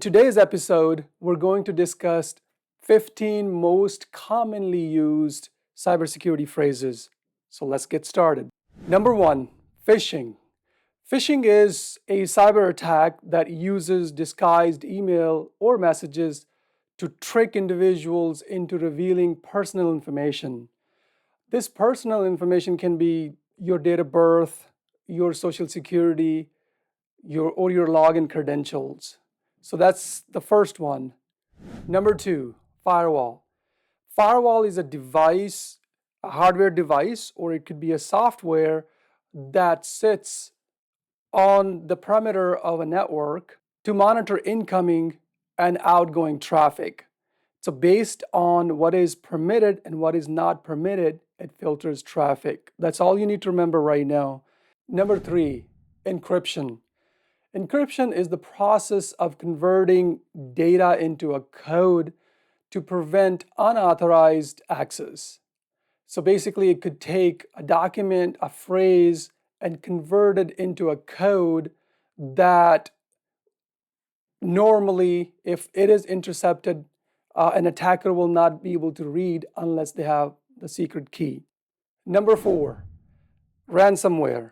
today's episode, we're going to discuss 15 most commonly used cybersecurity phrases. So let's get started. Number 1, phishing. Phishing is a cyber attack that uses disguised email or messages to trick individuals into revealing personal information. This personal information can be your date of birth, your social security, your login credentials. So that's the first one. Number 2, firewall. Firewall is a device, a hardware device, or it could be a software that sits on the perimeter of a network to monitor incoming and outgoing traffic. So based on what is permitted and what is not permitted, it filters traffic. That's all you need to remember right now. Number 3, encryption. Encryption is the process of converting data into a code to prevent unauthorized access. So basically, it could take a document, a phrase, and convert it into a code that normally, if it is intercepted, an attacker will not be able to read unless they have the secret key. Number 4, ransomware.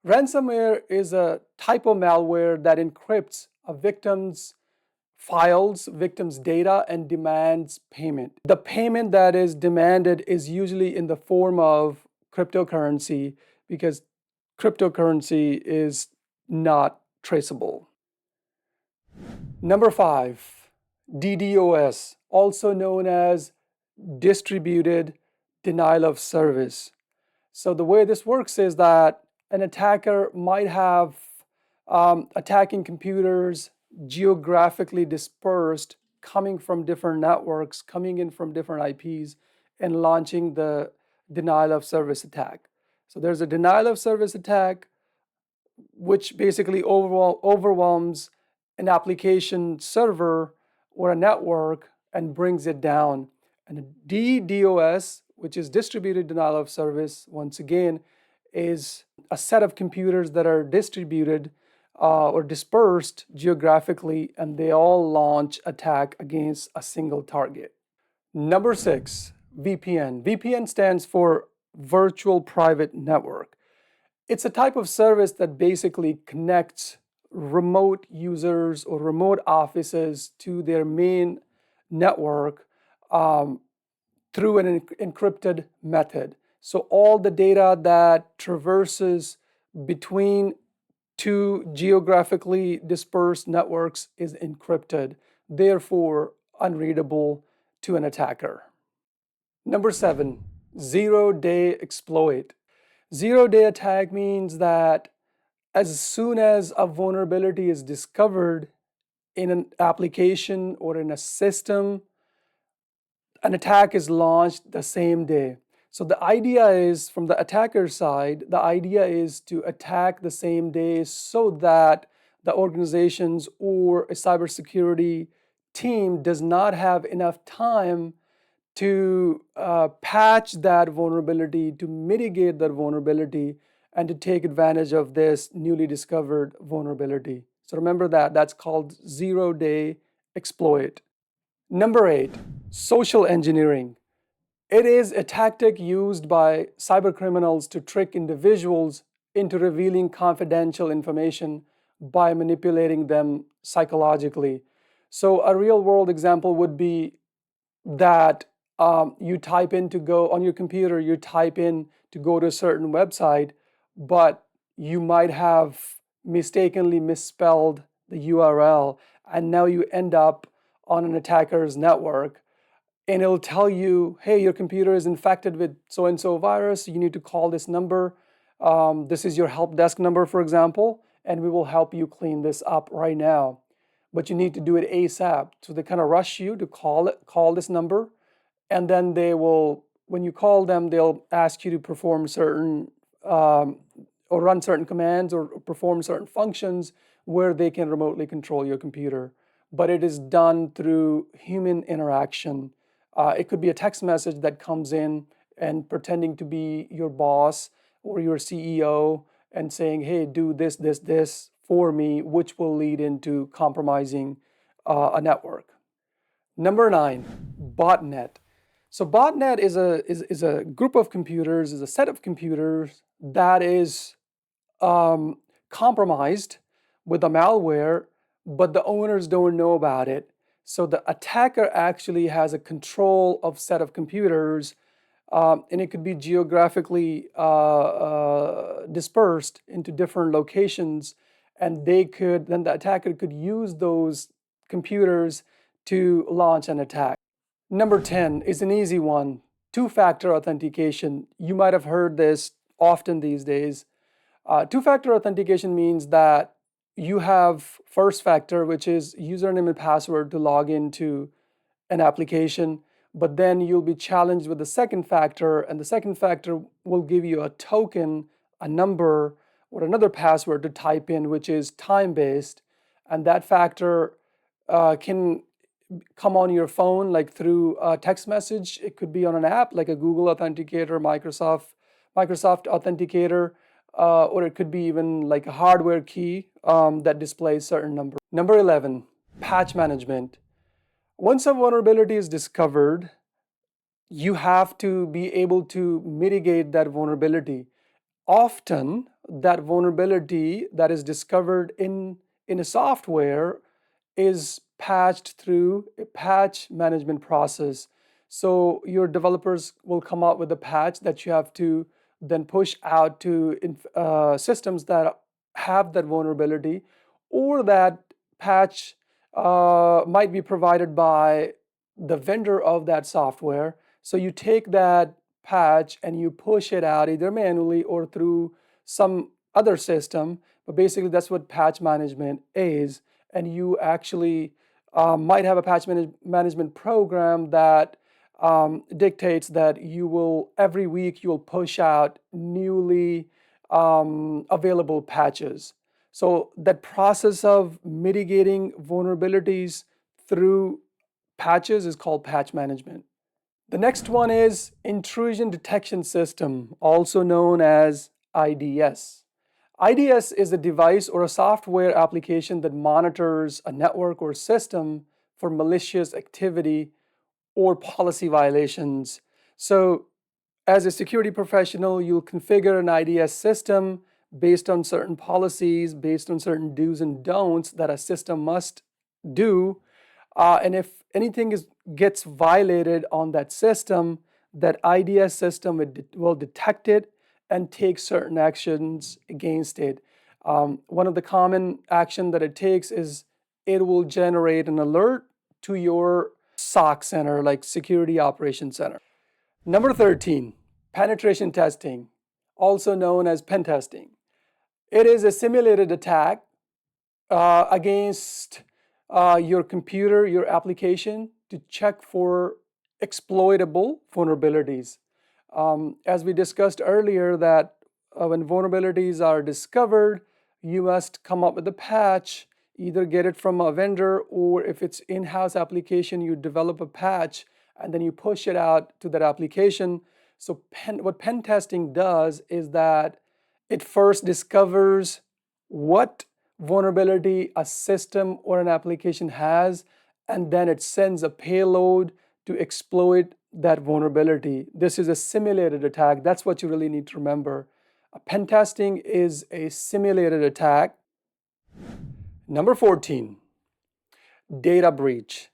Ransomware is a type of malware that encrypts a victim's files, victim's data, and demands payment. The payment that is demanded is usually in the form of cryptocurrency because cryptocurrency is not traceable. Number 5, DDoS, also known as distributed denial of service. So the way this works is that an attacker might have attacking computers geographically dispersed, coming from different networks, coming in from different IPs, and launching the denial of service attack. So there's a denial of service attack, which basically overwhelms an application server or a network and brings it down. And a DDoS, which is distributed denial of service, once again, is a set of computers that are distributed or dispersed geographically, and they all launch attack against a single target. Number 6, VPN. VPN stands for Virtual Private Network. It's a type of service that basically connects remote users or remote offices to their main network through an encrypted method. So all the data that traverses between two geographically dispersed networks is encrypted, therefore unreadable to an attacker. Number 7, zero-day exploit. Zero-day attack means that as soon as a vulnerability is discovered in an application or in a system, an attack is launched the same day. So the idea is, from the attacker side, the idea is to attack the same day so that the organizations or a cybersecurity team does not have enough time to patch that vulnerability, to mitigate that vulnerability, and to take advantage of this newly discovered vulnerability. So remember that, that's called zero-day exploit. Number 8, social engineering. It is a tactic used by cybercriminals to trick individuals into revealing confidential information by manipulating them psychologically. So a real world example would be that you type in to go on your computer, you type in to go to a certain website, but you might have mistakenly misspelled the URL, and now you end up on an attacker's network. And it'll tell you, hey, your computer is infected with so-and-so virus. You need to call this number. This is your help desk number, for example, and we will help you clean this up right now. But you need to do it ASAP. So they kind of rush you to call this number, and then they will, when you call them, they'll ask you to perform certain or run certain commands or perform certain functions where they can remotely control your computer. But it is done through human interaction. It could be a text message that comes in and pretending to be your boss or your CEO and saying, hey, do this for me, which will lead into compromising a network. Number 9, botnet. So botnet is a group of computers, is a set of computers that is compromised with a malware, but the owners don't know about it. So the attacker actually has a control of set of computers, and it could be geographically dispersed into different locations, and then the attacker could use those computers to launch an attack. Number 10 is an easy one, two-factor authentication. You might have heard this often these days. Two-factor authentication means that you have first factor, which is username and password to log into an application, but then you'll be challenged with the second factor, and the second factor will give you a token, a number, or another password to type in, which is time-based, and that factor can come on your phone like through a text message. It could be on an app like a Google Authenticator, Microsoft Authenticator, or it could be even like a hardware key that displays certain numbers. Number 11, patch management. Once a vulnerability is discovered, you have to be able to mitigate that vulnerability. Often, that vulnerability that is discovered in a software is patched through a patch management process. So your developers will come up with a patch that you have to then push out to systems that have that vulnerability, or that patch might be provided by the vendor of that software. So you take that patch and you push it out either manually or through some other system. But basically, that's what patch management is. And you actually might have a patch management program that dictates that you will, every week, you'll push out newly available patches. So that process of mitigating vulnerabilities through patches is called patch management. The next one is intrusion detection system, also known as IDS. IDS is a device or a software application that monitors a network or system for malicious activity or policy violations. So as a security professional, you'll configure an IDS system based on certain policies, based on certain do's and don'ts that a system must do. And if anything gets violated on that system, that IDS system will detect it and take certain actions against it. One of the common action that it takes is it will generate an alert to your SOC center, like Security Operations Center. Number 13, penetration testing, also known as pen testing. It is a simulated attack against your computer, your application, to check for exploitable vulnerabilities. As we discussed earlier, that when vulnerabilities are discovered, you must come up with a patch, either get it from a vendor, or if it's in-house application, you develop a patch and then you push it out to that application. So what pen testing does is that it first discovers what vulnerability a system or an application has, and then it sends a payload to exploit that vulnerability. This is a simulated attack. That's what you really need to remember. Pen testing is a simulated attack. Number 14, data breach.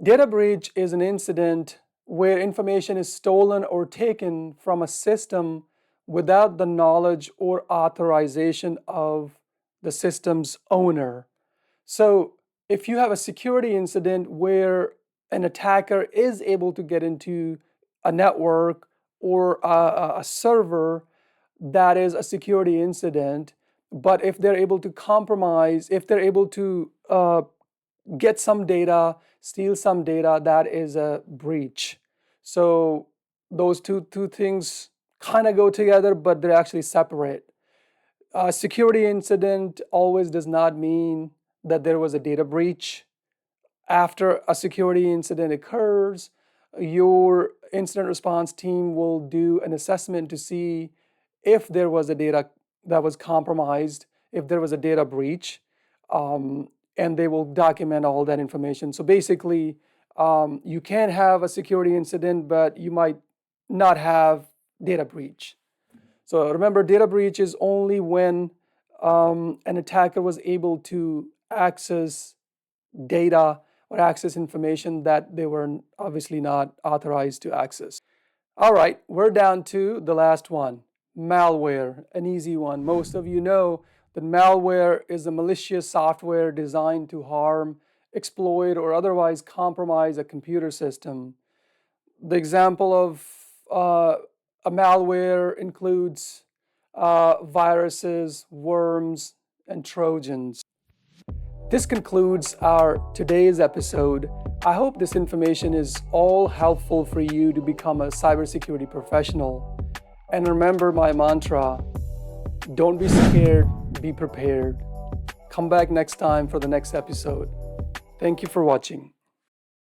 Data breach is an incident where information is stolen or taken from a system without the knowledge or authorization of the system's owner. So if you have a security incident where an attacker is able to get into a network or a server, that is a security incident. But if they're able to compromise, if they're able to get some data, steal some data, that is a breach. So those two things kind of go together, but they're actually separate. A security incident always does not mean that there was a data breach. After a security incident occurs, your incident response team will do an assessment to see if there was a data that was compromised, if there was a data breach. and they will document all that information. So basically, you can have a security incident, but you might not have data breach. So remember, data breach is only when an attacker was able to access data or access information that they were obviously not authorized to access. All right, we're down to the last one, malware, an easy one. Most of you know that malware is a malicious software designed to harm, exploit, or otherwise compromise a computer system. The example of a malware includes viruses, worms, and Trojans. This concludes our today's episode. I hope this information is all helpful for you to become a cybersecurity professional. And remember my mantra, don't be scared, be prepared. Come back next time for the next episode. Thank you for watching.